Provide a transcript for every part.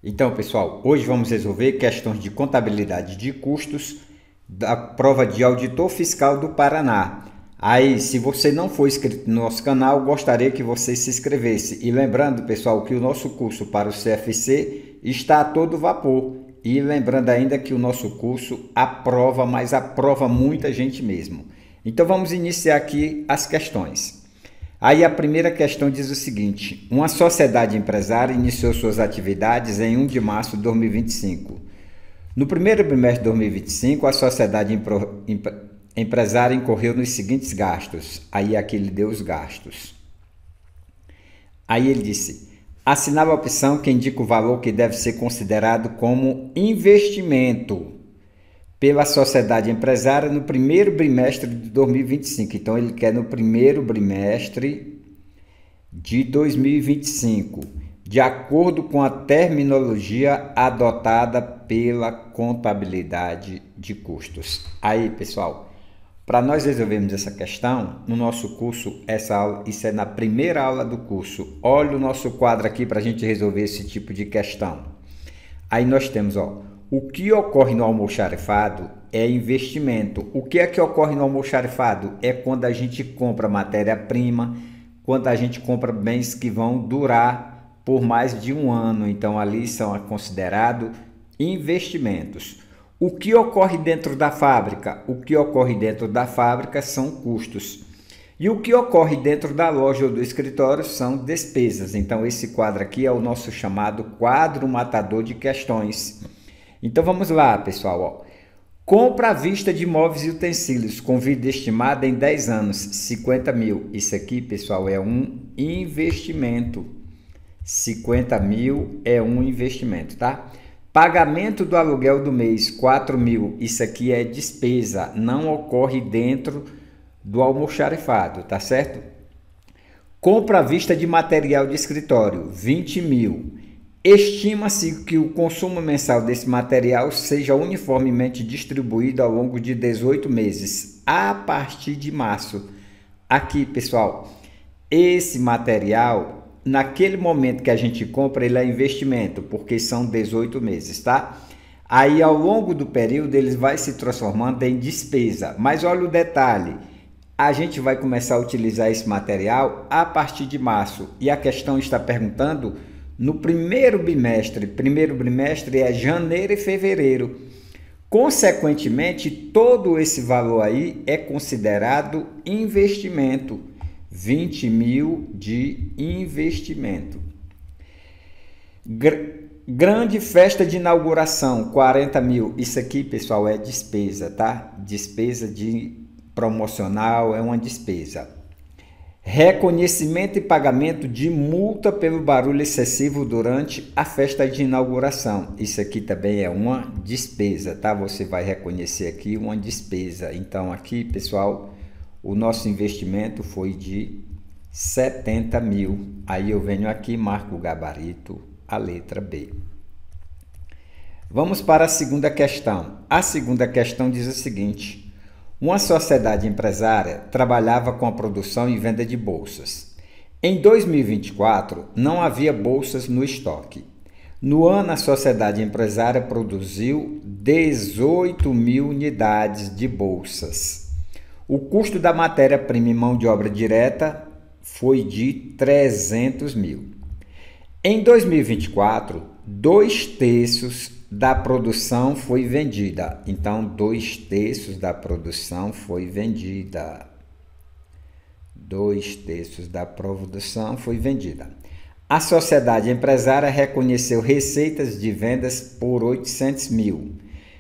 Então, pessoal, hoje vamos resolver questões de contabilidade de custos da prova de auditor fiscal do Paraná. Aí, se você não for inscrito no nosso canal, gostaria que você se inscrevesse. E lembrando, pessoal, que o nosso curso para o CFC está a todo vapor. E lembrando ainda que o nosso curso aprova, mas aprova muita gente mesmo. Então vamos iniciar aqui as questões. Aí a primeira questão diz o seguinte: uma sociedade empresária iniciou suas atividades em 1 de março de 2025. No primeiro bimestre de 2025, a sociedade empresária incorreu nos seguintes gastos. Aí aqui ele deu os gastos. Aí ele disse: assinava a opção que indica o valor que deve ser considerado como investimento pela sociedade empresária no primeiro bimestre de 2025. Então, ele quer no primeiro bimestre de 2025, de acordo com a terminologia adotada pela contabilidade de custos. Aí, pessoal, para nós resolvermos essa questão, no nosso curso, essa aula, isso é na primeira aula do curso. Olha o nosso quadro aqui para a gente resolver esse tipo de questão. Aí nós temos, o que ocorre no almoxarifado é investimento. O que é que ocorre no almoxarifado? É quando a gente compra matéria-prima, quando a gente compra bens que vão durar por mais de um ano. Então, ali são considerados investimentos. O que ocorre dentro da fábrica? O que ocorre dentro da fábrica são custos. E o que ocorre dentro da loja ou do escritório são despesas. Então, esse quadro aqui é o nosso chamado quadro matador de questões. Então, vamos lá, pessoal. Compra à vista de móveis e utensílios com vida estimada em 10 anos, 50 mil. Isso aqui, pessoal, é um investimento. 50 mil é um investimento, tá? Pagamento do aluguel do mês, 4 mil. Isso aqui é despesa, não ocorre dentro do almoxarifado, tá certo? Compra à vista de material de escritório, 20 mil. Estima-se que o consumo mensal desse material seja uniformemente distribuído ao longo de 18 meses, a partir de março. Aqui, pessoal, esse material, naquele momento que a gente compra, ele é investimento, porque são 18 meses, tá? Aí, ao longo do período, ele vai se transformando em despesa. Mas olha o detalhe, a gente vai começar a utilizar esse material a partir de março. E a questão está perguntando no primeiro bimestre. Primeiro bimestre é janeiro e fevereiro. Consequentemente, todo esse valor aí é considerado investimento. 20 mil de investimento. Grande festa de inauguração, 40 mil. Isso aqui, pessoal, é despesa, tá? Despesa de promocional é uma despesa. Reconhecimento e pagamento de multa pelo barulho excessivo durante a festa de inauguração. Isso aqui também é uma despesa, tá? Você vai reconhecer aqui uma despesa. Então, aqui, pessoal, o nosso investimento foi de 70 mil. Aí eu venho aqui, marco o gabarito, a letra B. Vamos para a segunda questão. A segunda questão diz o seguinte: uma sociedade empresária trabalhava com a produção e venda de bolsas. Em 2024, não havia bolsas no estoque. No ano, a sociedade empresária produziu 18 mil unidades de bolsas. O custo da matéria-prima e mão de obra direta foi de 300 mil. Em 2024, 2/3 da produção foi vendida. Então, 2/3 da produção foi vendida. 2/3 da produção foi vendida. A sociedade empresária reconheceu receitas de vendas por 800 mil,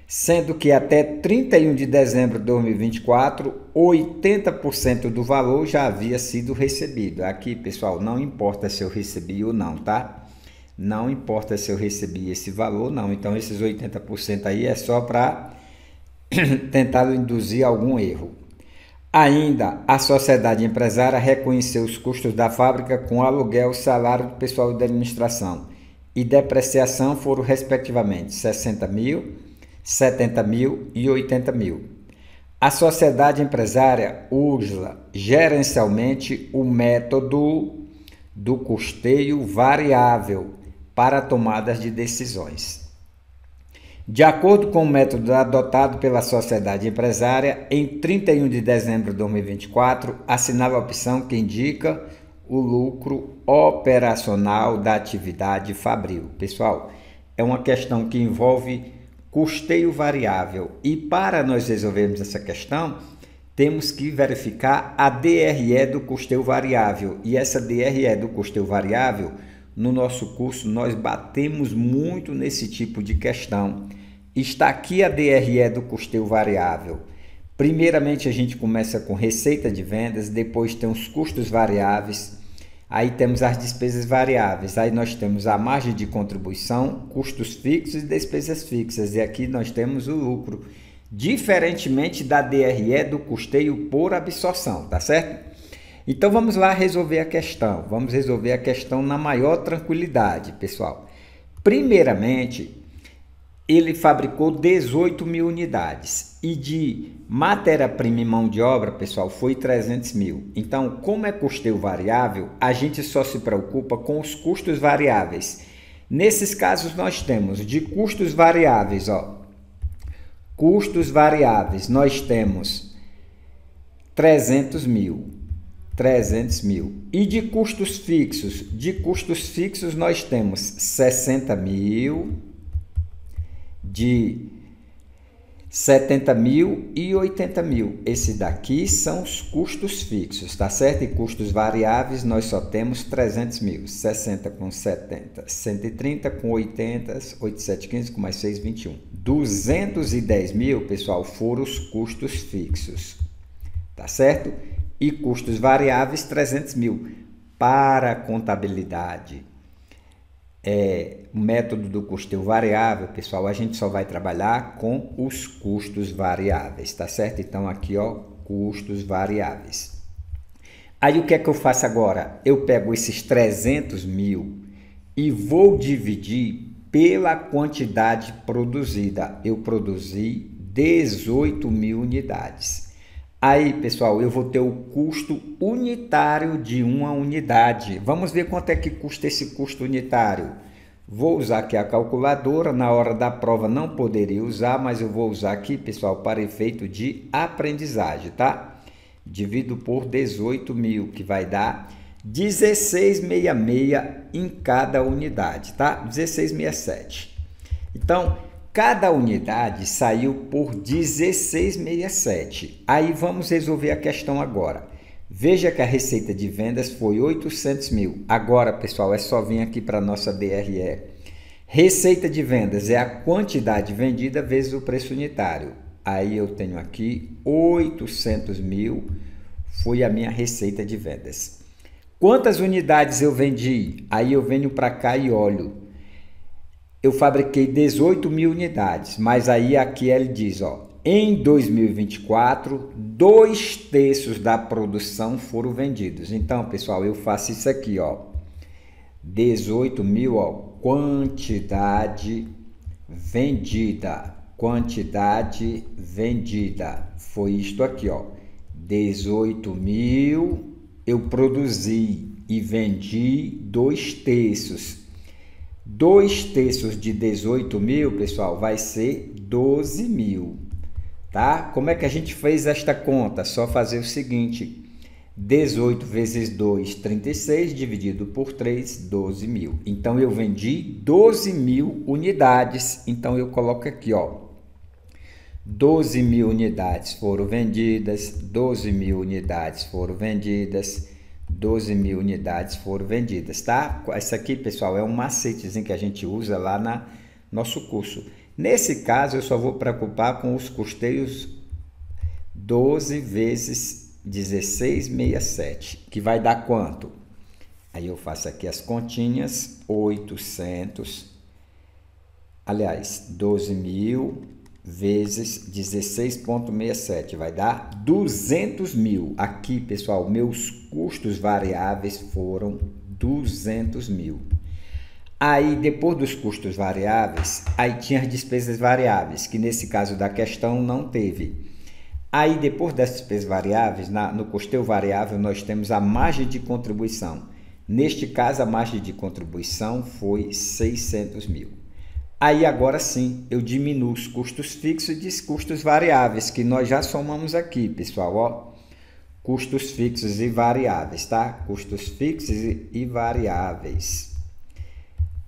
sendo que até 31 de dezembro de 2024, 80% do valor já havia sido recebido. Aqui, pessoal, não importa se eu recebi ou não, tá? Não importa se eu recebi esse valor, não. Então, esses 80% aí é só para tentar induzir algum erro. Ainda, a sociedade empresária reconheceu os custos da fábrica com aluguel, salário do pessoal da administração e depreciação foram, respectivamente, 60 mil, 70 mil e 80 mil. A sociedade empresária usa gerencialmente o método do custeio variável, para tomadas de decisões. De acordo com o método adotado pela sociedade empresária, em 31 de dezembro de 2024, assinava a opção que indica o lucro operacional da atividade fabril. Pessoal, é uma questão que envolve custeio variável e para nós resolvermos essa questão, temos que verificar a DRE do custeio variável. E essa DRE do custeio variável, no nosso curso, nós batemos muito nesse tipo de questão. Está aqui a DRE do custeio variável. Primeiramente, a gente começa com receita de vendas, depois tem os custos variáveis, aí temos as despesas variáveis, aí nós temos a margem de contribuição, custos fixos e despesas fixas, e aqui nós temos o lucro, diferentemente da DRE do custeio por absorção, tá certo? Então vamos lá resolver a questão, vamos resolver a questão na maior tranquilidade, pessoal. Primeiramente, ele fabricou 18 mil unidades e de matéria-prima e mão de obra, pessoal, foi 300 mil. Então, como é custeio variável, a gente só se preocupa com os custos variáveis. Nesses casos, nós temos de custos variáveis, custos variáveis, nós temos 300 mil. E de custos fixos nós temos 60 mil, de 70 mil e 80 mil. Esse daqui são os custos fixos, tá certo? E custos variáveis nós só temos 300 mil. 60 com 70, 130 com 80, 8715 com mais 6, 21. 210 mil, pessoal, foram os custos fixos, tá certo? E custos variáveis, 300 mil. Para a contabilidade, o método do custeio variável, pessoal, a gente só vai trabalhar com os custos variáveis, tá certo? Então, aqui, custos variáveis. Aí, o que é que eu faço agora? Eu pego esses 300 mil e vou dividir pela quantidade produzida. Eu produzi 18 mil unidades. Aí, pessoal, eu vou ter o custo unitário de uma unidade. Vamos ver quanto é que custa esse custo unitário. Vou usar aqui a calculadora. Na hora da prova não poderia usar, mas eu vou usar aqui, pessoal, para efeito de aprendizagem, tá? Divido por 18 mil, que vai dar 16,66 em cada unidade, tá? 16,67. Então, cada unidade saiu por 16,67. Aí vamos resolver a questão agora. Veja que a receita de vendas foi 800 mil. Agora, pessoal, é só vir aqui para a nossa DRE. Receita de vendas é a quantidade vendida vezes o preço unitário. Aí eu tenho aqui 800 mil, foi a minha receita de vendas. Quantas unidades eu vendi? Aí eu venho para cá e olho. Eu fabriquei 18 mil unidades, mas aí aqui ele diz, em 2024, 2/3 da produção foram vendidos. Então, pessoal, eu faço isso aqui, 18 mil, quantidade vendida, foi isto aqui, 18 mil, eu produzi e vendi 2/3. 2/3 de 18 mil, pessoal, vai ser 12 mil, tá? Como é que a gente fez esta conta? Só fazer o seguinte, 18 vezes 2, 36, dividido por 3, 12 mil. Então, eu vendi 12 mil unidades. Então, eu coloco aqui, 12 mil unidades foram vendidas, 12 mil unidades foram vendidas, 12 mil unidades foram vendidas, tá? Esse aqui, pessoal, é um macetezinho que a gente usa lá no nosso curso. Nesse caso, eu só vou preocupar com os custeios 12 vezes 16,67, que vai dar quanto? Aí eu faço aqui as continhas, 800, aliás, 12 mil vezes 16,67, vai dar 200 mil. Aqui, pessoal, meus custos variáveis foram 200 mil. Aí, depois dos custos variáveis, aí tinha as despesas variáveis, que nesse caso da questão não teve. Aí, depois das despesas variáveis, no custeio variável, nós temos a margem de contribuição. Neste caso, a margem de contribuição foi 600 mil. Aí agora sim, eu diminuo os custos fixos e os custos variáveis, que nós já somamos aqui, pessoal, ó. Custos fixos e variáveis, tá? Custos fixos e variáveis.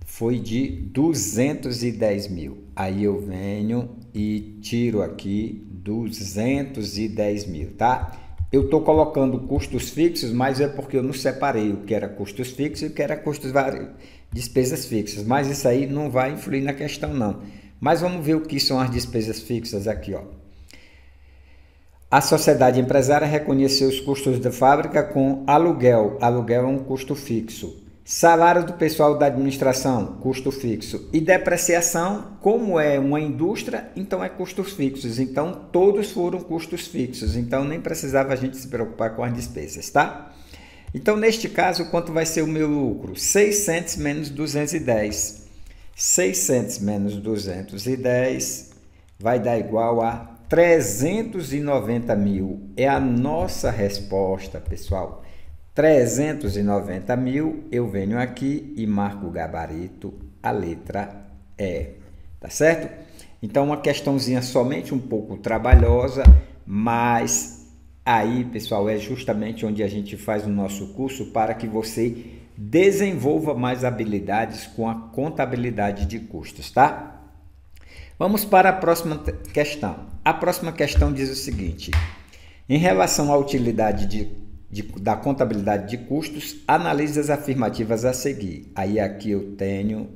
Foi de 210 mil. Aí eu venho e tiro aqui 210 mil, tá? Eu estou colocando custos fixos, mas é porque eu não separei o que era custos fixos e o que era custos despesas fixas. Mas isso aí não vai influir na questão, não. Mas vamos ver o que são as despesas fixas aqui, ó. A sociedade empresária reconheceu os custos da fábrica com aluguel. Aluguel é um custo fixo. Salário do pessoal da administração, custo fixo. E depreciação, como é uma indústria, então é custos fixos. Então, todos foram custos fixos. Então, nem precisava a gente se preocupar com as despesas, tá? Então, neste caso, quanto vai ser o meu lucro? 600 menos 210. 600 menos 210 vai dar igual a 390 mil. É a nossa resposta, pessoal. 390 mil, eu venho aqui e marco o gabarito, a letra E, tá certo? Então, uma questãozinha somente um pouco trabalhosa, mas aí, pessoal, é justamente onde a gente faz o nosso curso para que você desenvolva mais habilidades com a contabilidade de custos, tá? Vamos para a próxima questão. A próxima questão diz o seguinte: em relação à utilidade da contabilidade de custos, analise as afirmativas a seguir. Aí aqui eu tenho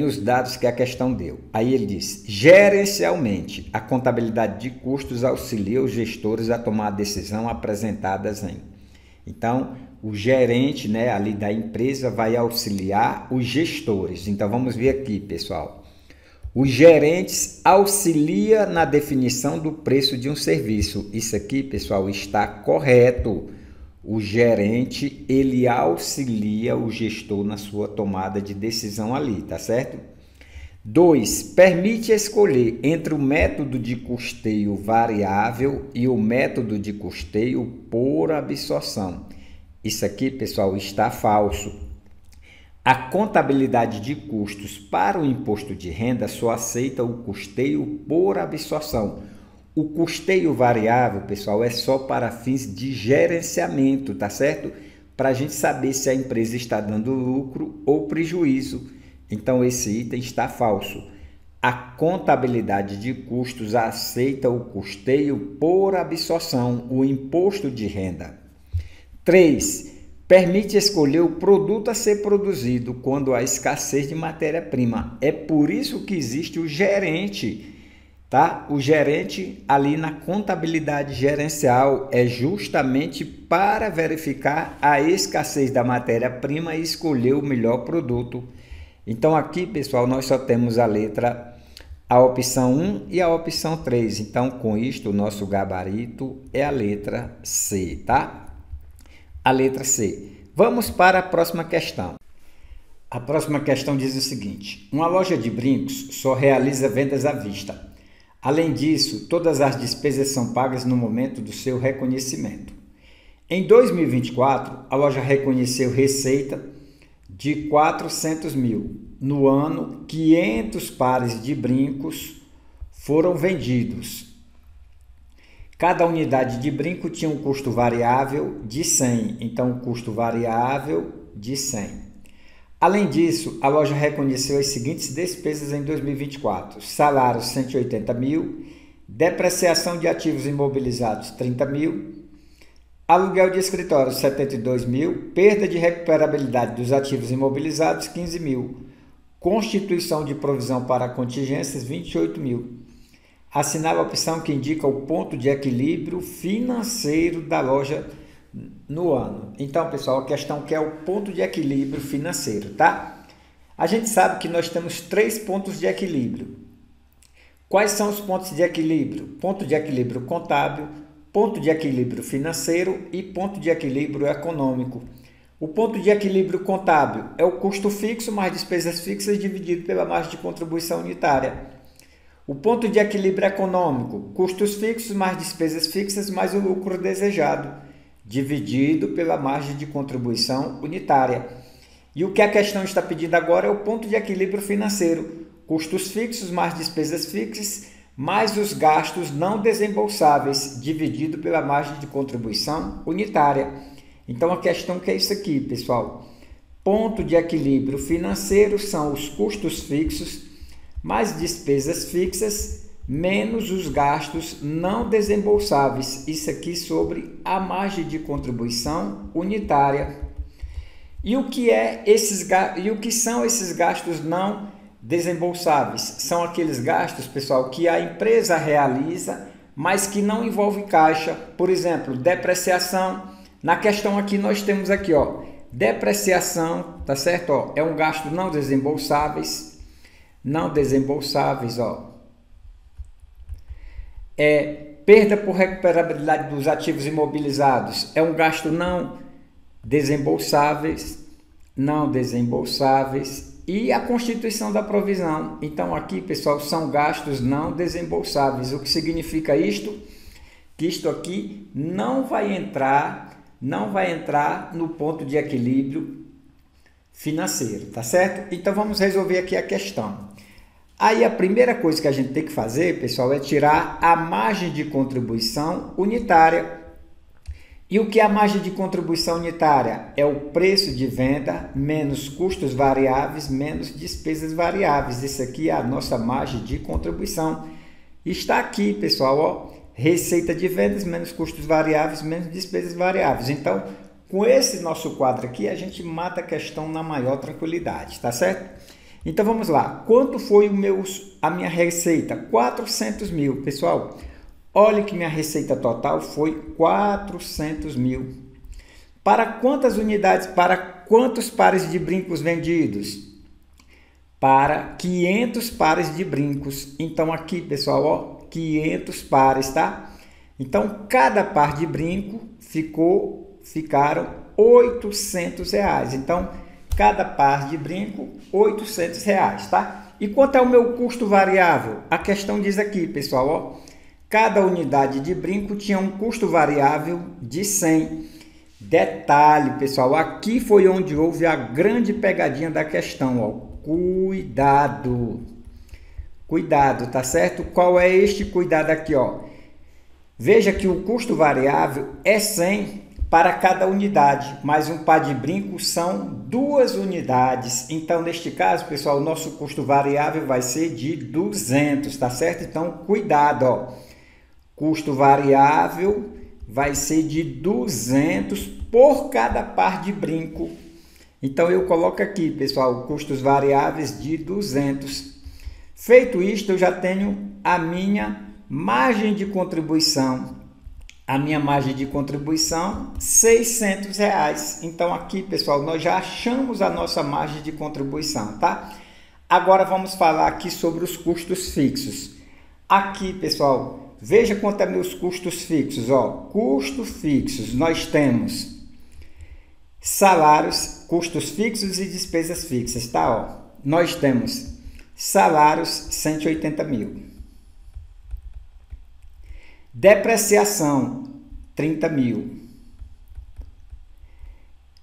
os dados que a questão deu. Aí ele diz: gerencialmente, a contabilidade de custos auxilia os gestores a tomar a decisão apresentadas em. Então, o gerente, né, ali da empresa vai auxiliar os gestores. Então, vamos ver aqui, pessoal. Os gerentes auxiliam na definição do preço de um serviço. Isso aqui, pessoal, está correto. O gerente, ele auxilia o gestor na sua tomada de decisão ali, tá certo? 2. Permite escolher entre o método de custeio variável e o método de custeio por absorção. Isso aqui, pessoal, está falso. A contabilidade de custos para o imposto de renda só aceita o custeio por absorção. O custeio variável, pessoal, é só para fins de gerenciamento, tá certo? Para a gente saber se a empresa está dando lucro ou prejuízo. Então, esse item está falso. A contabilidade de custos aceita o custeio por absorção, o imposto de renda. 3. Permite escolher o produto a ser produzido quando há escassez de matéria-prima. É por isso que existe o gerente, tá? O gerente ali na contabilidade gerencial é justamente para verificar a escassez da matéria-prima e escolher o melhor produto. Então aqui, pessoal, nós só temos a opção 1 e a opção 3. Então, com isto, o nosso gabarito é a letra C, tá? A letra C. Vamos para a próxima questão. A próxima questão diz o seguinte: uma loja de brincos só realiza vendas à vista. Além disso, todas as despesas são pagas no momento do seu reconhecimento. Em 2024, a loja reconheceu receita de 400 mil. No ano, 500 pares de brincos foram vendidos. Cada unidade de brinco tinha um custo variável de 100, então o custo variável de 100. Além disso, a loja reconheceu as seguintes despesas em 2024: salários 180 mil, depreciação de ativos imobilizados 30 mil, aluguel de escritório 72 mil, perda de recuperabilidade dos ativos imobilizados 15 mil, constituição de provisão para contingências 28 mil. Assinale a opção que indica o ponto de equilíbrio financeiro da loja no ano. Então, pessoal, a questão que é o ponto de equilíbrio financeiro, tá? A gente sabe que nós temos 3 pontos de equilíbrio. Quais são os pontos de equilíbrio? Ponto de equilíbrio contábil, ponto de equilíbrio financeiro e ponto de equilíbrio econômico. O ponto de equilíbrio contábil é o custo fixo mais despesas fixas dividido pela margem de contribuição unitária. O ponto de equilíbrio econômico, custos fixos mais despesas fixas mais o lucro desejado, dividido pela margem de contribuição unitária. E o que a questão está pedindo agora é o ponto de equilíbrio financeiro, custos fixos mais despesas fixas mais os gastos não desembolsáveis, dividido pela margem de contribuição unitária. Então a questão que é isso aqui, pessoal. Ponto de equilíbrio financeiro são os custos fixos mais despesas fixas menos os gastos não desembolsáveis. Isso aqui sobre a margem de contribuição unitária. E o que são esses gastos não desembolsáveis? São aqueles gastos, pessoal, que a empresa realiza, mas que não envolve caixa. Por exemplo, depreciação. Na questão aqui nós temos aqui, ó, depreciação, tá certo? Ó, é um gasto não desembolsáveis. Não desembolsáveis, ó. Perda por recuperabilidade dos ativos imobilizados. É um gasto não desembolsáveis. Não desembolsáveis. E a constituição da provisão. Então aqui, pessoal, são gastos não desembolsáveis. O que significa isto? Que isto aqui não vai entrar no ponto de equilíbrio financeiro, tá certo? Então vamos resolver aqui a questão. Aí a primeira coisa que a gente tem que fazer, pessoal, é tirar a margem de contribuição unitária. E o que é a margem de contribuição unitária? É o preço de venda menos custos variáveis menos despesas variáveis. Isso aqui é a nossa margem de contribuição. Está aqui, pessoal, ó, receita de vendas menos custos variáveis menos despesas variáveis. Então, com esse nosso quadro aqui, a gente mata a questão na maior tranquilidade, tá certo? Então, vamos lá. Quanto foi a minha receita? 400 mil. Pessoal, olha que minha receita total foi 400 mil. Para quantas unidades, para quantos pares de brincos vendidos? Para 500 pares de brincos. Então, aqui, pessoal, ó, 500 pares, tá? Então, cada par de brinco ficaram R$800. Então, cada par de brinco, R$800, tá? E quanto é o meu custo variável? A questão diz aqui, pessoal, ó, cada unidade de brinco tinha um custo variável de 100. Detalhe, pessoal, aqui foi onde houve a grande pegadinha da questão, ó. Cuidado. Cuidado, tá certo? Qual é este cuidado aqui, ó? Veja que o custo variável é 100 para cada unidade, mas um par de brinco são 2 unidades. Então, neste caso, pessoal, o nosso custo variável vai ser de 200, tá certo? Então, cuidado, ó. Custo variável vai ser de 200 por cada par de brinco. Então, eu coloco aqui, pessoal, custos variáveis de 200. Feito isto, eu já tenho a minha margem de contribuição. A minha margem de contribuição, R$600. Então, aqui, pessoal, nós já achamos a nossa margem de contribuição, tá? Agora, vamos falar aqui sobre os custos fixos. Aqui, pessoal, veja quanto é meus custos fixos, ó. Custos fixos, nós temos salários, custos fixos e despesas fixas, tá? Ó, nós temos salários, 180 mil. Depreciação, 30 mil.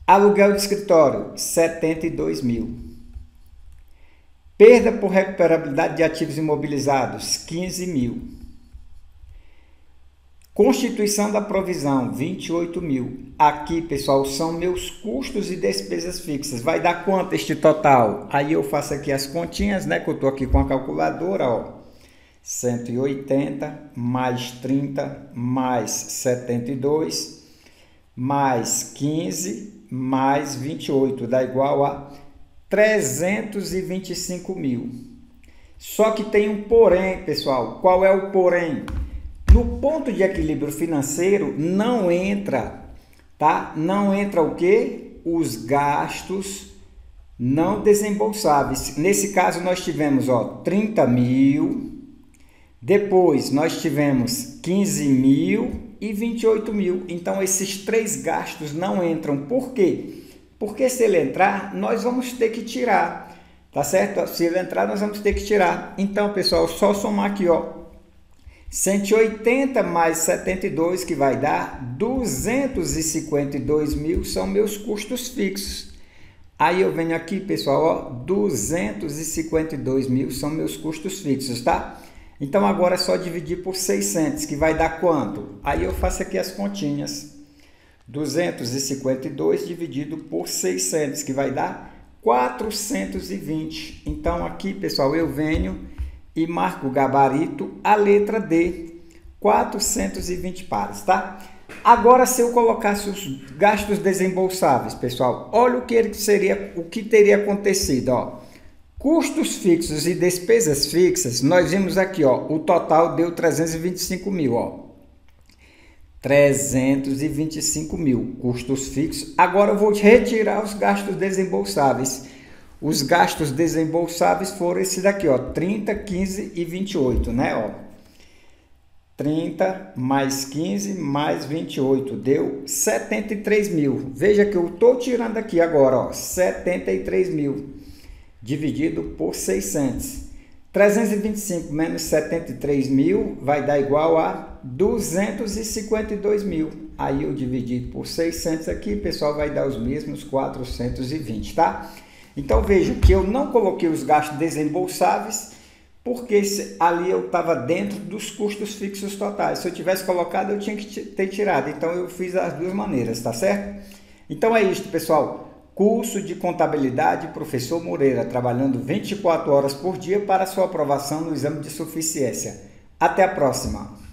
Aluguel de escritório, 72 mil. Perda por recuperabilidade de ativos imobilizados, 15 mil. Constituição da provisão, 28 mil. Aqui, pessoal, são meus custos e despesas fixas. Vai dar quanto este total? Aí eu faço aqui as continhas, né? Que eu estou aqui com a calculadora, ó. 180 mais 30 mais 72 mais 15 mais 28 dá igual a 325 mil. Só que tem um porém, pessoal. Qual é o porém? No ponto de equilíbrio financeiro não entra, tá? Não entra o quê? Os gastos não desembolsáveis. Nesse caso nós tivemos, ó, 30 mil. Depois, nós tivemos 15 mil e 28 mil. Então, esses 3 gastos não entram. Por quê? Porque se ele entrar, nós vamos ter que tirar. Tá certo? Se ele entrar, nós vamos ter que tirar. Então, pessoal, só somar aqui, ó. 180 mais 72, que vai dar 252 mil, são meus custos fixos. Aí eu venho aqui, pessoal, ó, 252 mil são meus custos fixos, tá? Então agora é só dividir por 600, que vai dar quanto? Aí eu faço aqui as continhas. 252 dividido por 600, que vai dar 420. Então aqui, pessoal, eu venho e marco o gabarito, a letra D, 420 pares, tá? Agora, se eu colocasse os gastos desembolsáveis, pessoal, olha o que teria acontecido, ó. Custos fixos e despesas fixas, nós vimos aqui, ó, o total deu 325 mil, ó. 325 mil custos fixos. Agora eu vou retirar os gastos desembolsáveis. Os gastos desembolsáveis foram esses daqui, ó, 30, 15 e 28, né, ó. 30 mais 15 mais 28 deu 73 mil. Veja que eu estou tirando aqui agora, ó, 73 mil dividido por 600. 325 menos 73 mil vai dar igual a 252 mil. Aí eu dividido por 600 aqui, pessoal, vai dar os mesmos 420, tá? Então veja que eu não coloquei os gastos desembolsáveis, porque ali eu estava dentro dos custos fixos totais. Se eu tivesse colocado, eu tinha que ter tirado. Então eu fiz as duas maneiras, tá certo? Então é isso, pessoal. Curso de Contabilidade, Professor Moreira, trabalhando 24 horas por dia para sua aprovação no exame de suficiência. Até a próxima!